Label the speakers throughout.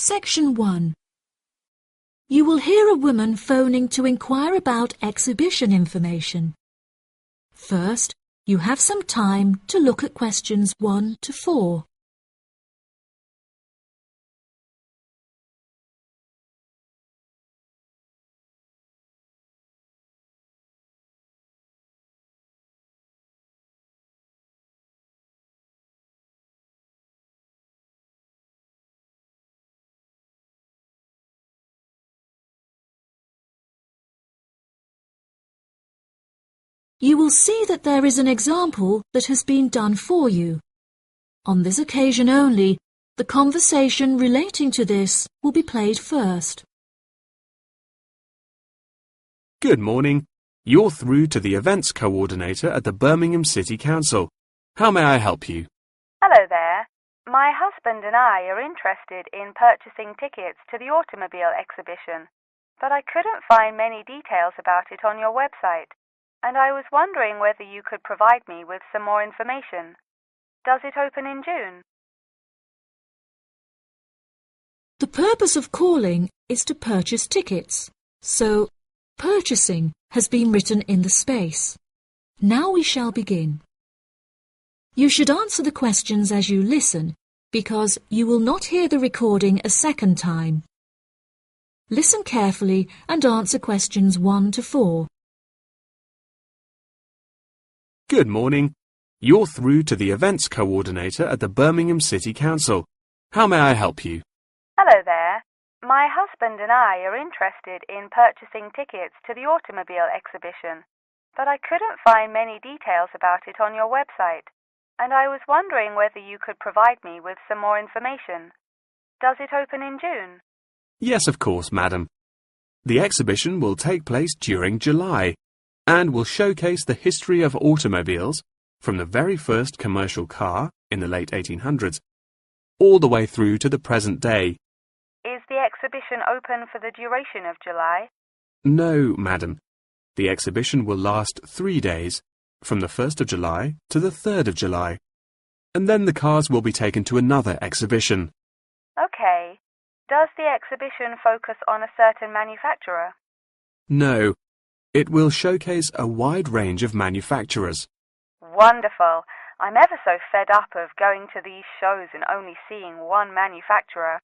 Speaker 1: Section 1. You will hear a woman phoning to inquire about exhibition information. First, you have some time to look at questions 1 to 4. You will see that there is an example that has been done for you. On this occasion only, the conversation relating to this will be played first.
Speaker 2: Good morning. You're through to the events coordinator at the Birmingham City Council. How may I help you?
Speaker 3: Hello there. My husband and I are interested in purchasing tickets to the automobile exhibition, but I couldn't find many details about it on your website, and I was wondering whether you could provide me with some more information. Does it open in June?
Speaker 1: The purpose of calling is to purchase tickets, so purchasing has been written in the space. Now we shall begin. You should answer the questions as you listen, because you will not hear the recording a second time. Listen carefully and answer questions 1 to 4.
Speaker 2: Good morning. You're through to the events coordinator at the Birmingham City Council. How may I help you?
Speaker 3: Hello there. My husband and I are interested in purchasing tickets to the automobile exhibition, but I couldn't find many details about it on your website, and I was wondering whether you could provide me with some more information. Does it open in June?
Speaker 2: Yes, of course, madam. The exhibition will take place during July and will showcase the history of automobiles from the very first commercial car in the late 1800s all the way through to the present day.
Speaker 3: Is the exhibition open for the duration of July?
Speaker 2: No, madam. The exhibition will last 3 days, from the 1st of July to the 3rd of July, and then the cars will be taken to another exhibition.
Speaker 3: Okay. Does the exhibition focus on a certain manufacturer?
Speaker 2: No. It will showcase a wide range of manufacturers.
Speaker 3: Wonderful. I'm ever so fed up of going to these shows and only seeing one manufacturer.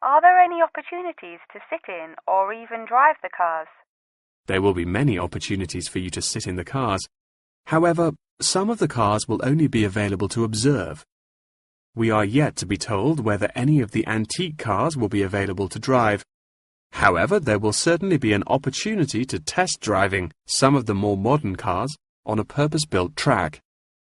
Speaker 3: Are there any opportunities to sit in or even drive the cars?
Speaker 2: There will be many opportunities for you to sit in the cars. However, some of the cars will only be available to observe. We are yet to be told whether any of the antique cars will be available to drive. However, there will certainly be an opportunity to test driving some of the more modern cars on a purpose-built track.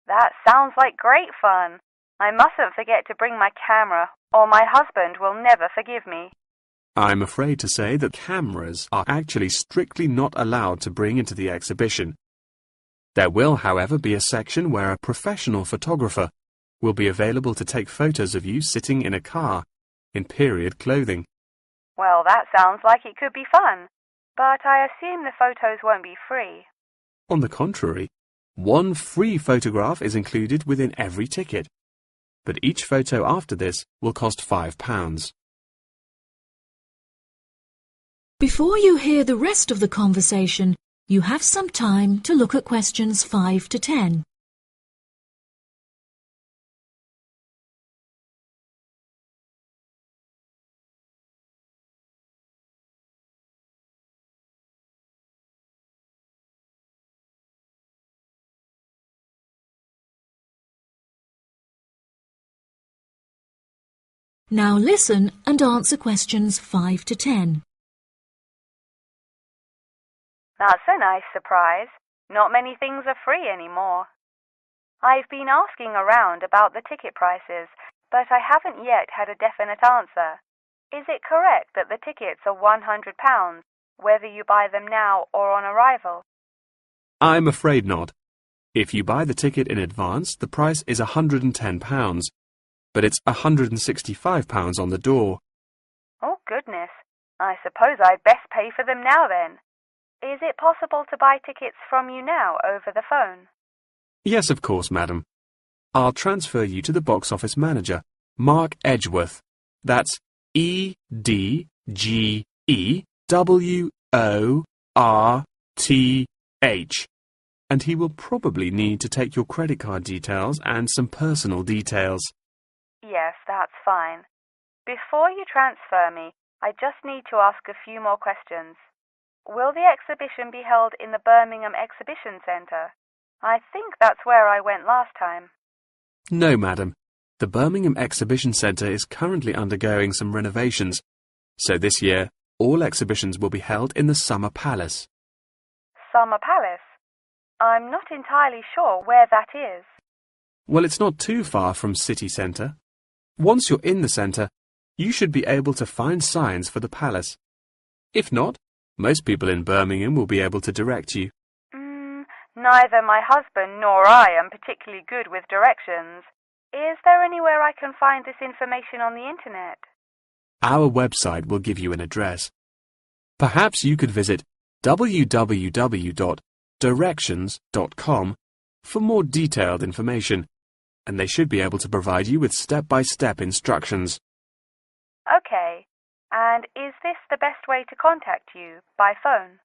Speaker 3: That sounds like great fun. I mustn't forget to bring my camera, or my husband will never forgive me.
Speaker 2: I'm afraid to say that cameras are actually strictly not allowed to bring into the exhibition. There will, however, be a section where a professional photographer will be available to take photos of you sitting in a car in period clothing.
Speaker 3: Well, that sounds like it could be fun, but I assume the photos won't be free.
Speaker 2: On the contrary, one free photograph is included within every ticket, but each photo after this will cost £5.
Speaker 1: Before you hear the rest of the conversation, you have some time to look at questions 5 to 10. Now listen and answer questions 5 to 10.
Speaker 3: That's a nice surprise. Not many things are free anymore. I've been asking around about the ticket prices, but I haven't yet had a definite answer. Is it correct that the tickets are £100, whether you buy them now or on arrival?
Speaker 2: I'm afraid not. If you buy the ticket in advance, the price is £110, but it's £165 on the door.
Speaker 3: Oh, goodness. I suppose I'd best pay for them now then. Is it possible to buy tickets from you now over the phone?
Speaker 2: Yes, of course, madam. I'll transfer you to the box office manager, Mark Edgeworth. That's EDGEWORTH, and he will probably need to take your credit card details and some personal details.
Speaker 3: Yes, that's fine. Before you transfer me, I just need to ask a few more questions. Will the exhibition be held in the Birmingham Exhibition Centre? I think that's where I went last time.
Speaker 2: No, madam. The Birmingham Exhibition Centre is currently undergoing some renovations, so this year all exhibitions will be held in the Summer Palace.
Speaker 3: Summer Palace? I'm not entirely sure where that is.
Speaker 2: Well, it's not too far from City Centre. Once you're in the centre, you should be able to find signs for the palace. If not, most people in Birmingham will be able to direct you.
Speaker 3: Neither my husband nor I am particularly good with directions. Is there anywhere I can find this information on the internet?
Speaker 2: Our website will give you an address. Perhaps you could visit www.directions.com for more detailed information, and they should be able to provide you with step-by-step instructions.
Speaker 3: Okay. And is this the best way to contact you, by phone?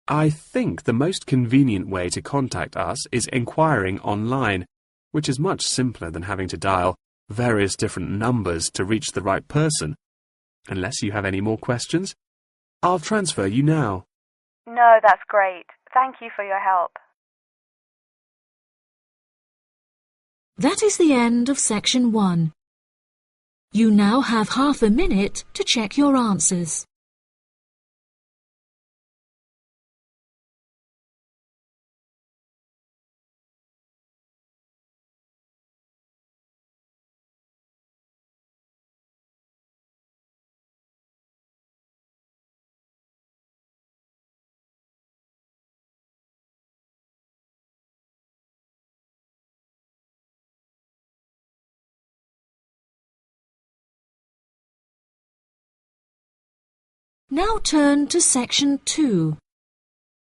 Speaker 2: I think the most convenient way to contact us is inquiring online, which is much simpler than having to dial various different numbers to reach the right person. Unless you have any more questions, I'll transfer you now.
Speaker 3: No, that's great. Thank you for your help.
Speaker 1: That is the end of section 1. You now have half a minute to check your answers. Now turn to section 2.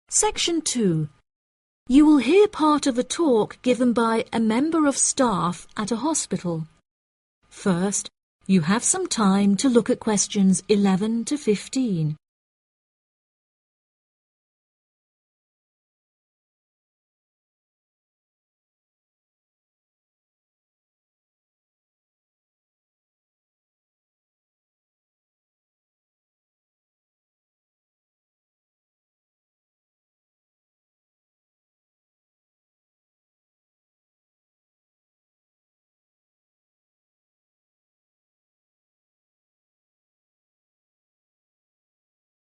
Speaker 1: Section 2. You will hear part of a talk given by a member of staff at a hospital. First, you have some time to look at questions 11 to 15.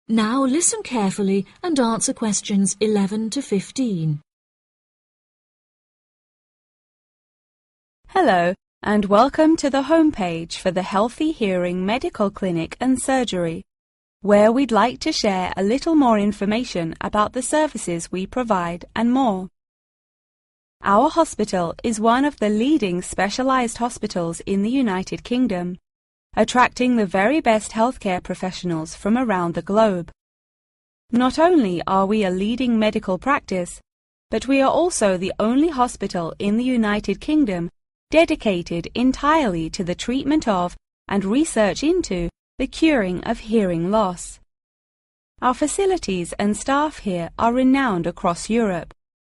Speaker 1: Now listen carefully and answer questions 11 to 15.
Speaker 4: Hello, and welcome to the homepage for the Healthy Hearing Medical Clinic and Surgery, where we'd like to share a little more information about the services we provide and more. Our hospital is one of the leading specialised hospitals in the United Kingdom, attracting the very best healthcare professionals from around the globe. Not only are we a leading medical practice, but we are also the only hospital in the United Kingdom dedicated entirely to the treatment of and research into the curing of hearing loss. Our facilities and staff here are renowned across Europe,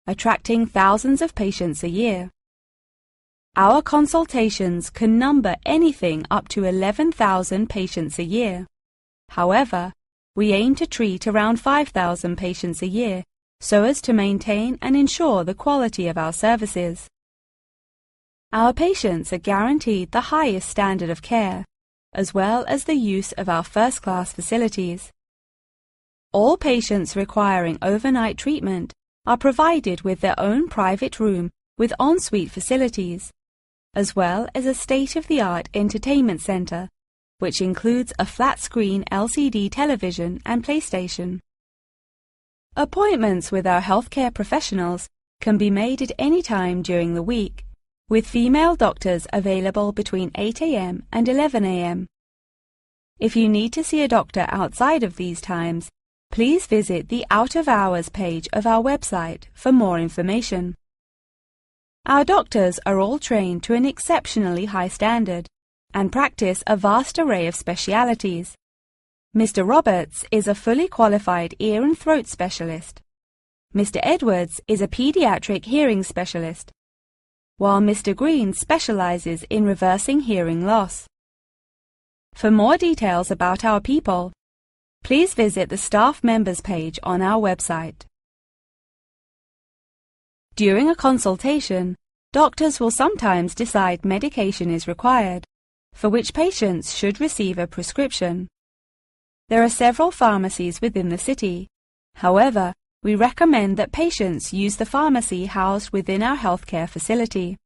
Speaker 4: attracting thousands of patients a year. Our consultations can number anything up to 11,000 patients a year. However, we aim to treat around 5,000 patients a year so as to maintain and ensure the quality of our services. Our patients are guaranteed the highest standard of care, as well as the use of our first-class facilities. All patients requiring overnight treatment are provided with their own private room with ensuite facilities, as well as a state-of-the-art entertainment centre, which includes a flat-screen LCD television and PlayStation. Appointments with our healthcare professionals can be made at any time during the week, with female doctors available between 8 a.m. and 11 a.m. If you need to see a doctor outside of these times, please visit the out-of-hours page of our website for more information. Our doctors are all trained to an exceptionally high standard, and practice a vast array of specialities. Mr. Roberts is a fully qualified ear and throat specialist. Mr. Edwards is a pediatric hearing specialist, while Mr. Green specializes in reversing hearing loss. For more details about our people, please visit the staff members page on our website. During a consultation, doctors will sometimes decide medication is required, for which patients should receive a prescription. There are several pharmacies within the city. However, we recommend that patients use the pharmacy housed within our healthcare facility.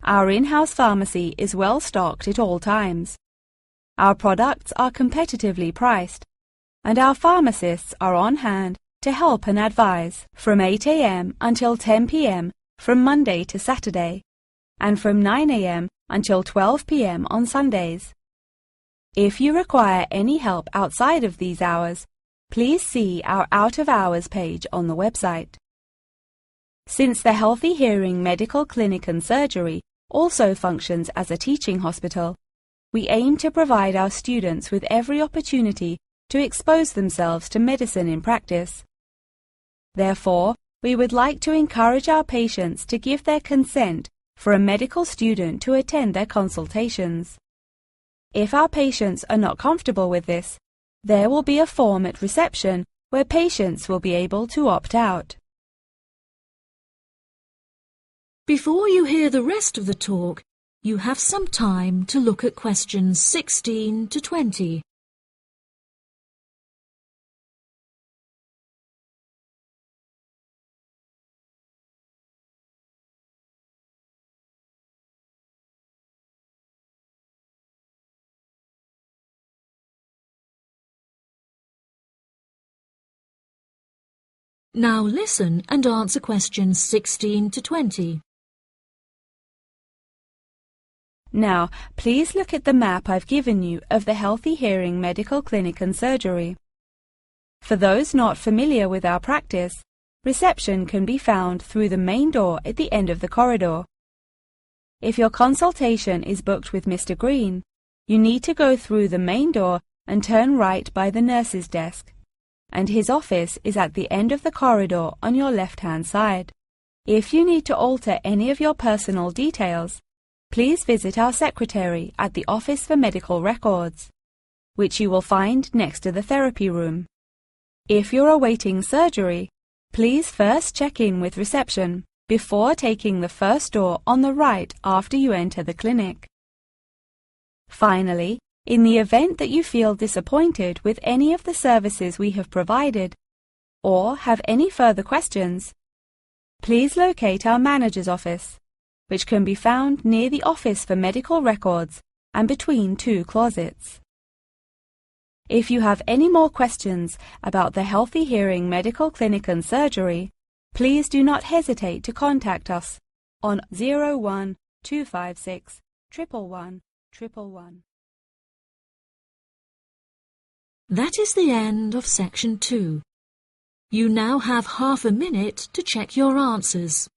Speaker 4: Our in-house pharmacy is well stocked at all times. Our products are competitively priced, and our pharmacists are on hand to help and advise from 8 a.m. until 10 p.m. from Monday to Saturday, and from 9 a.m. until 12 p.m. on Sundays. If you require any help outside of these hours, please see our out-of-hours page on the website. Since the Healthy Hearing Medical Clinic and Surgery also functions as a teaching hospital, we aim to provide our students with every opportunity to expose themselves to medicine in practice. Therefore, we would like to encourage our patients to give their consent for a medical student to attend their consultations. If our patients are not comfortable with this, there will be a form at reception where patients will be able to opt out.
Speaker 1: Before you hear the rest of the talk, you have some time to look at questions 16 to 20. Now listen and answer questions 16 to 20.
Speaker 4: Now, please look at the map I've given you of the Healthy Hearing Medical Clinic and Surgery. For those not familiar with our practice, reception can be found through the main door at the end of the corridor. If your consultation is booked with Mr. Green, you need to go through the main door and turn right by the nurse's desk, and his office is at the end of the corridor on your left-hand side. If you need to alter any of your personal details, please visit our secretary at the Office for Medical Records, which you will find next to the therapy room. If you're awaiting surgery, please first check in with reception before taking the first door on the right after you enter the clinic. Finally, in the event that you feel disappointed with any of the services we have provided, or have any further questions, please locate our manager's office, which can be found near the Office for Medical Records and between two closets. If you have any more questions about the Healthy Hearing Medical Clinic and Surgery, please do not hesitate to contact us on 01 256 111 111.
Speaker 1: That is the end of section 2. You now have half a minute to check your answers.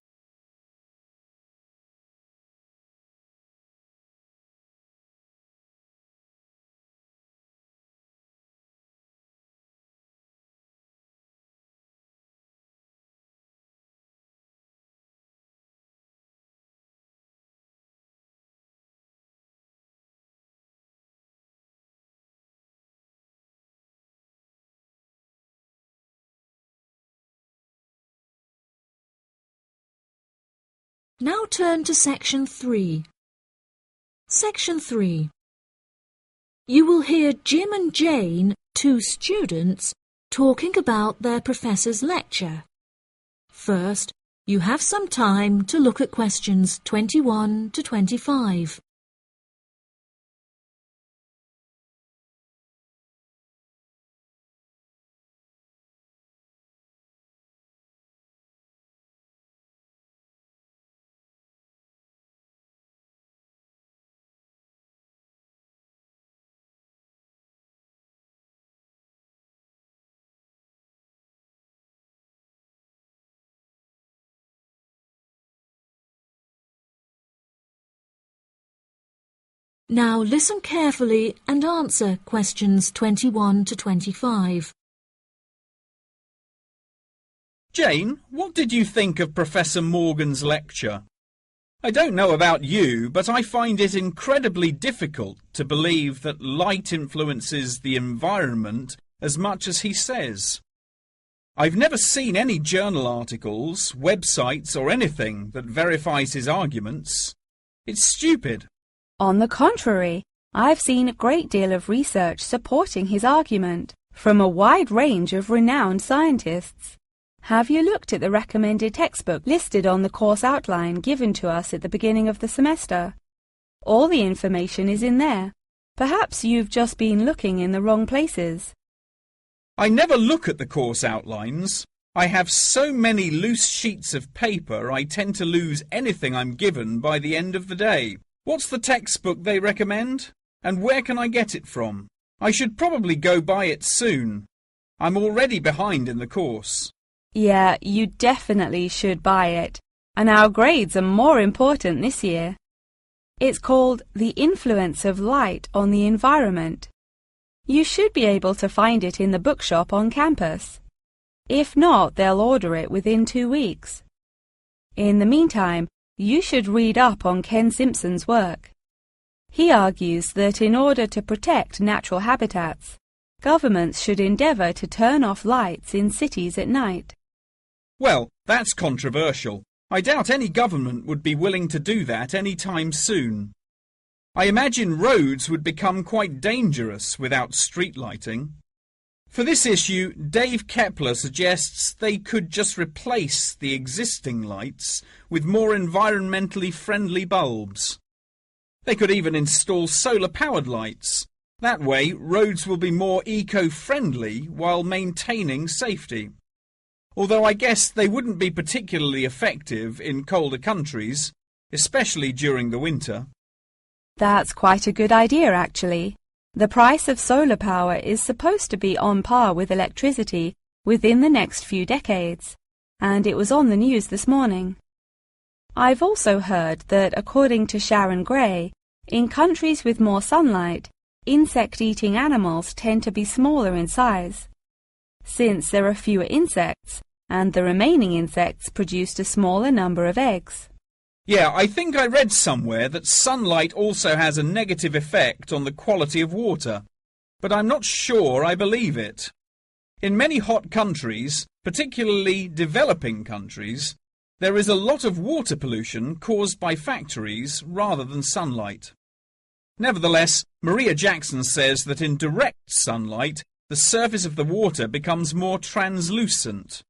Speaker 1: Now turn to section 3. Section 3. You will hear Jim and Jane, two students, talking about their professor's lecture. First, you have some time to look at questions 21 to 25. Now listen carefully and answer questions 21 to 25.
Speaker 5: Jane, what did you think of Professor Morgan's lecture? I don't know about you, but I find it incredibly difficult to believe that light influences the environment as much as he says. I've never seen any journal articles, websites or anything that verifies his arguments. It's stupid.
Speaker 4: On the contrary, I've seen a great deal of research supporting his argument from a wide range of renowned scientists. Have you looked at the recommended textbook listed on the course outline given to us at the beginning of the semester? All the information is in there. Perhaps you've just been looking in the wrong places.
Speaker 5: I never look at the course outlines. I have so many loose sheets of paper I tend to lose anything I'm given by the end of the day. What's the textbook they recommend? And where can I get it from? I should probably go buy it soon. I'm already behind in the course.
Speaker 4: Yeah, you definitely should buy it. And our grades are more important this year. It's called The Influence of Light on the Environment. You should be able to find it in the bookshop on campus. If not, they'll order it within 2 weeks. In the meantime, you should read up on Ken Simpson's work. He argues that in order to protect natural habitats, governments should endeavour to turn off lights in cities at night.
Speaker 5: Well, that's controversial. I doubt any government would be willing to do that any time soon. I imagine roads would become quite dangerous without street lighting. For this issue, Dave Kepler suggests they could just replace the existing lights with more environmentally friendly bulbs. They could even install solar-powered lights. That way, roads will be more eco-friendly while maintaining safety. Although I guess they wouldn't be particularly effective in colder countries, especially during the winter.
Speaker 4: That's quite a good idea, actually. The price of solar power is supposed to be on par with electricity within the next few decades, and it was on the news this morning. I've also heard that, according to Sharon Gray, in countries with more sunlight, insect-eating animals tend to be smaller in size. Since there are fewer insects, and the remaining insects produced a smaller number of eggs.
Speaker 5: Yeah, I think I read somewhere that sunlight also has a negative effect on the quality of water, but I'm not sure I believe it. In many hot countries, particularly developing countries, there is a lot of water pollution caused by factories rather than sunlight. Nevertheless, Maria Jackson says that in direct sunlight, the surface of the water becomes more translucent.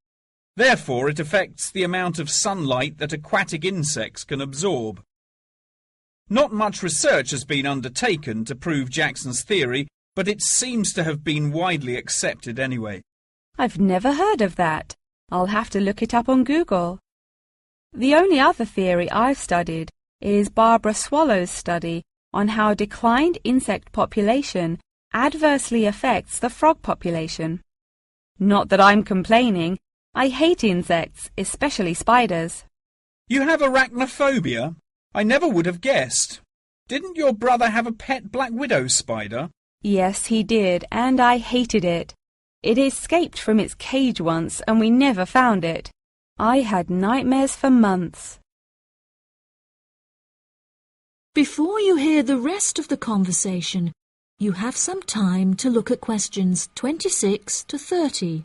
Speaker 5: Therefore, it affects the amount of sunlight that aquatic insects can absorb. Not much research has been undertaken to prove Jackson's theory, but it seems to have been widely accepted anyway.
Speaker 4: I've never heard of that. I'll have to look it up on Google. The only other theory I've studied is Barbara Swallow's study on how declined insect population adversely affects the frog population. Not that I'm complaining. I hate insects, especially spiders.
Speaker 5: You have arachnophobia? I never would have guessed. Didn't your brother have a pet black widow spider?
Speaker 4: Yes, he did, and I hated it. It escaped from its cage once, and we never found it. I had nightmares for months.
Speaker 1: Before you hear the rest of the conversation, you have some time to look at questions 26 to 30.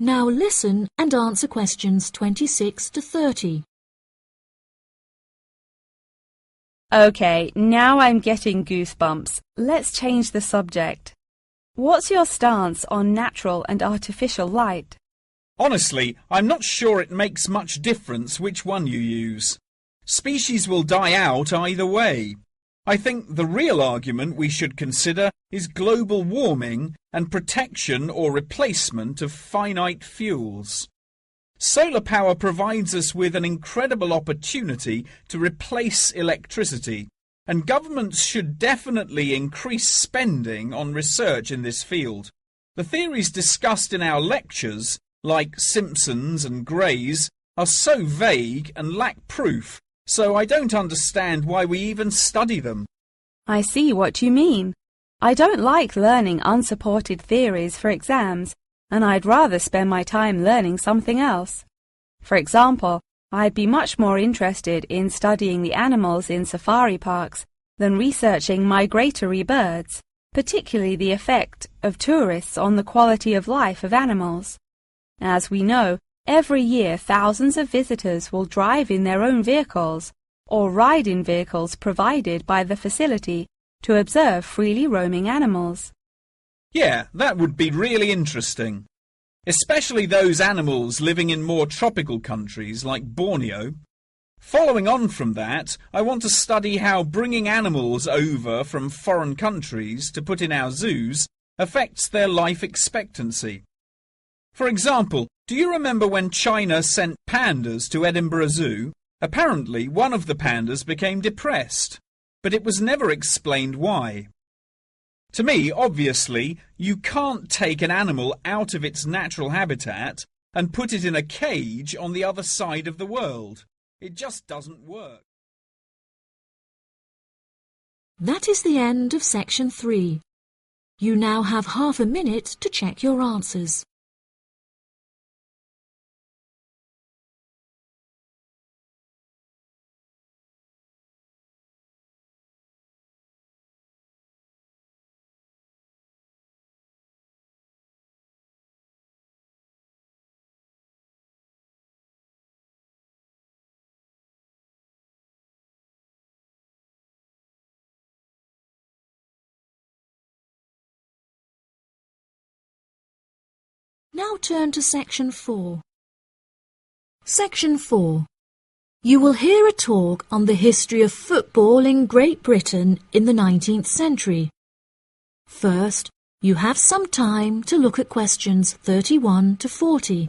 Speaker 1: Now listen and answer questions 26 to 30.
Speaker 4: Okay, now I'm getting goosebumps. Let's change the subject. What's your stance on natural and artificial light?
Speaker 5: Honestly, I'm not sure it makes much difference which one you use. Species will die out either way. I think the real argument we should consider is global warming and protection or replacement of finite fuels. Solar power provides us with an incredible opportunity to replace electricity, and governments should definitely increase spending on research in this field. The theories discussed in our lectures, like Simpson's and Gray's, are so vague and lack proof, so I don't understand why we even study them.
Speaker 4: I see what you mean. I don't like learning unsupported theories for exams, and I'd rather spend my time learning something else. For example, I'd be much more interested in studying the animals in safari parks than researching migratory birds, particularly the effect of tourists on the quality of life of animals. As we know, every year thousands of visitors will drive in their own vehicles or ride in vehicles provided by the facility to observe freely roaming animals.
Speaker 5: Yeah, that would be really interesting. Especially those animals living in more tropical countries like Borneo. Following on from that, I want to study how bringing animals over from foreign countries to put in our zoos affects their life expectancy. For example, do you remember when China sent pandas to Edinburgh Zoo? Apparently, one of the pandas became depressed, but it was never explained why. To me, obviously, you can't take an animal out of its natural habitat and put it in a cage on the other side of the world. It just doesn't work.
Speaker 1: That is the end of section 3. You now have half a minute to check your answers. Now turn to section 4. Section 4. You will hear a talk on the history of football in Great Britain in the 19th century. First, you have some time to look at questions 31 to 40.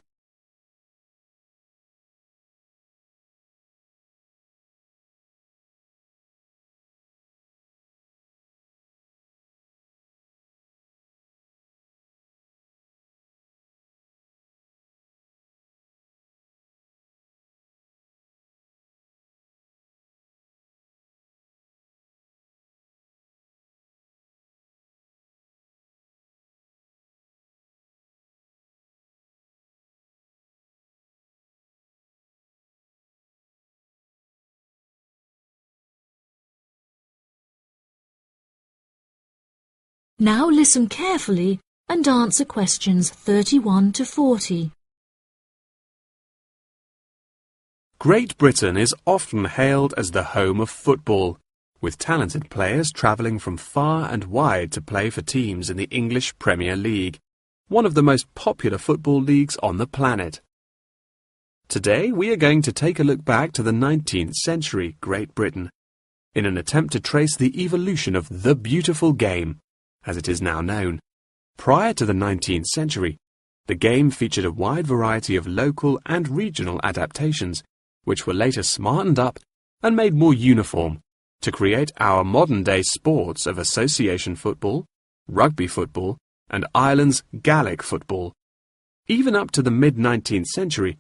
Speaker 1: Now listen carefully and answer questions 31 to 40.
Speaker 2: Great Britain is often hailed as the home of football, with talented players travelling from far and wide to play for teams in the English Premier League, one of the most popular football leagues on the planet. Today we are going to take a look back to the 19th century Great Britain, in an attempt to trace the evolution of the beautiful game, as it is now known. Prior to the 19th century, the game featured a wide variety of local and regional adaptations, which were later smartened up and made more uniform to create our modern-day sports of association football, rugby football, and Ireland's Gaelic football. Even up to the mid-19th century,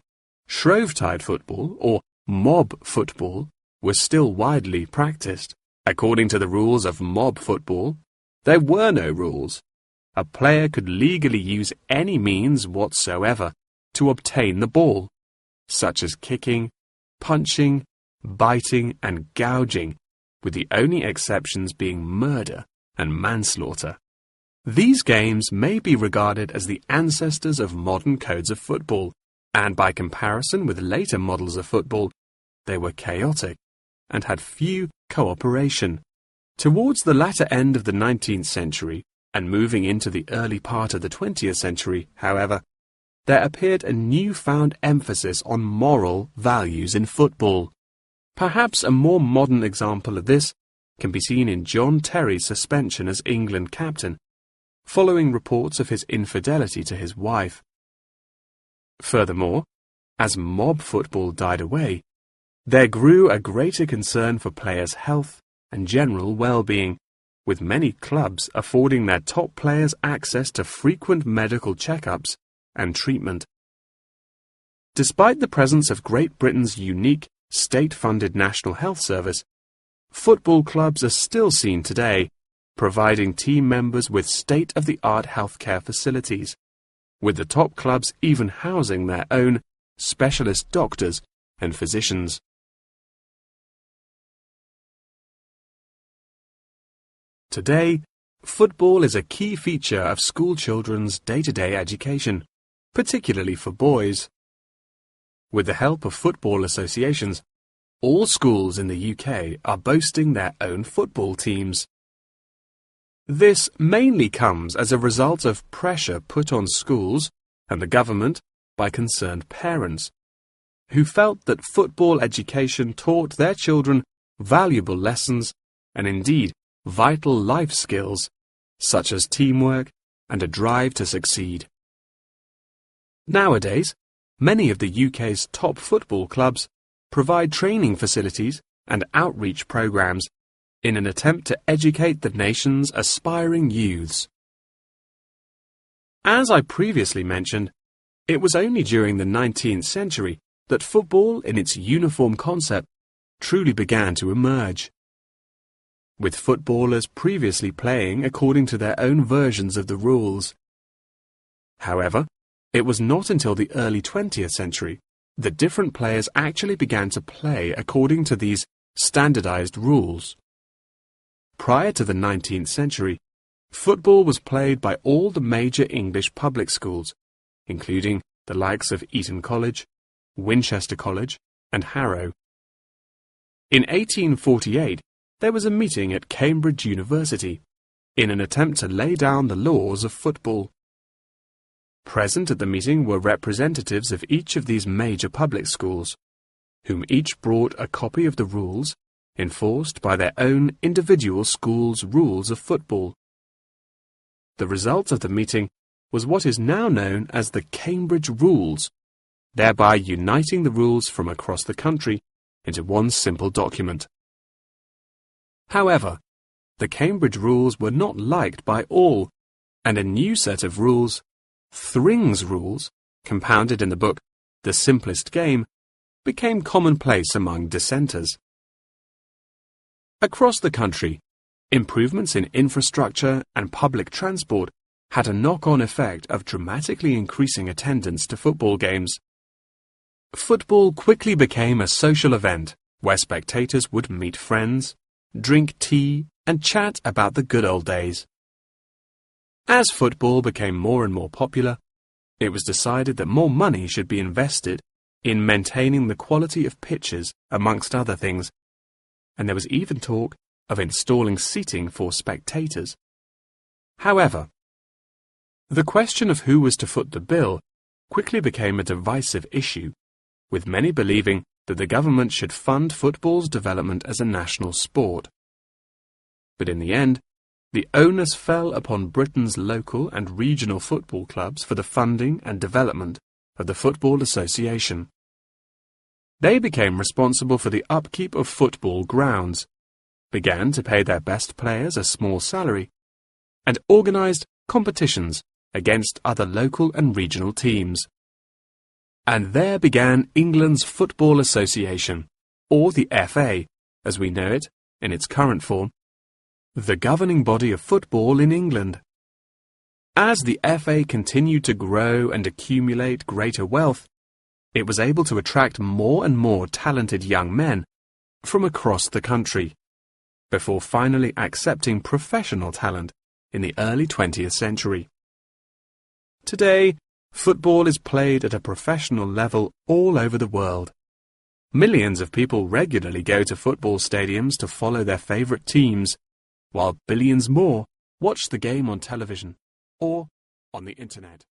Speaker 2: Shrovetide football, or mob football, was still widely practiced. According to the rules of mob football, there were no rules. A player could legally use any means whatsoever to obtain the ball, such as kicking, punching, biting, and gouging, with the only exceptions being murder and manslaughter. These games may be regarded as the ancestors of modern codes of football, and by comparison with later models of football, they were chaotic and had few cooperation. Towards the latter end of the 19th century, and moving into the early part of the 20th century, however, there appeared a newfound emphasis on moral values in football. Perhaps a more modern example of this can be seen in John Terry's suspension as England captain, following reports of his infidelity to his wife. Furthermore, as mob football died away, there grew a greater concern for players' health and general well-being, with many clubs affording their top players access to frequent medical checkups and treatment. Despite the presence of Great Britain's unique state-funded National Health Service, football clubs are still seen today providing team members with state-of-the-art healthcare facilities, with the top clubs even housing their own specialist doctors and physicians. Today, football is a key feature of school children's day-to-day education, particularly for boys. With the help of football associations, all schools in the UK are boasting their own football teams. This mainly comes as a result of pressure put on schools and the government by concerned parents, who felt that football education taught their children valuable lessons and indeed vital life skills, such as teamwork and a drive to succeed. Nowadays, many of the UK's top football clubs provide training facilities and outreach programs in an attempt to educate the nation's aspiring youths. As I previously mentioned, it was only during the 19th century that football in its uniform concept truly began to emerge, with footballers previously playing according to their own versions of the rules. However, it was not until the early 20th century that different players actually began to play according to these standardized rules. Prior to the 19th century, football was played by all the major English public schools, including the likes of Eton College, Winchester College, and Harrow. In 1848, there was a meeting at Cambridge University in an attempt to lay down the laws of football. Present at the meeting were representatives of each of these major public schools, whom each brought a copy of the rules enforced by their own individual school's rules of football. The result of the meeting was what is now known as the Cambridge Rules, thereby uniting the rules from across the country into one simple document. However, the Cambridge Rules were not liked by all, and a new set of rules, Thring's Rules, compounded in the book The Simplest Game, became commonplace among dissenters. Across the country, improvements in infrastructure and public transport had a knock-on effect of dramatically increasing attendance to football games. Football quickly became a social event where spectators would meet friends, drink tea, and chat about the good old days. As football became more and more popular, it was decided that more money should be invested in maintaining the quality of pitches, amongst other things, and there was even talk of installing seating for spectators. However, the question of who was to foot the bill quickly became a divisive issue, with many believing that the government should fund football's development as a national sport. But in the end, the onus fell upon Britain's local and regional football clubs for the funding and development of the Football Association. They became responsible for the upkeep of football grounds, began to pay their best players a small salary, and organised competitions against other local and regional teams. And there began England's Football Association, or the FA, as we know it in its current form, the governing body of football in England. As the FA continued to grow and accumulate greater wealth, it was able to attract more and more talented young men from across the country, before finally accepting professional talent in the early 20th century. Today, football is played at a professional level all over the world. Millions of people regularly go to football stadiums to follow their favourite teams, while billions more watch the game on television or on the internet.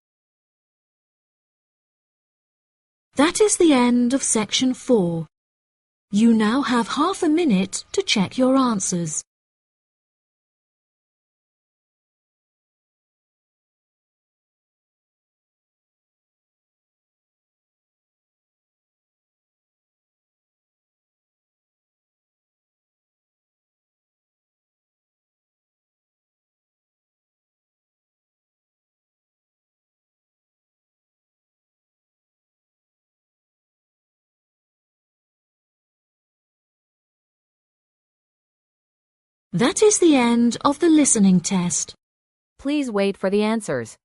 Speaker 1: That is the end of section 4. You now have half a minute to check your answers. That is the end of the listening test.
Speaker 6: Please wait for the answers.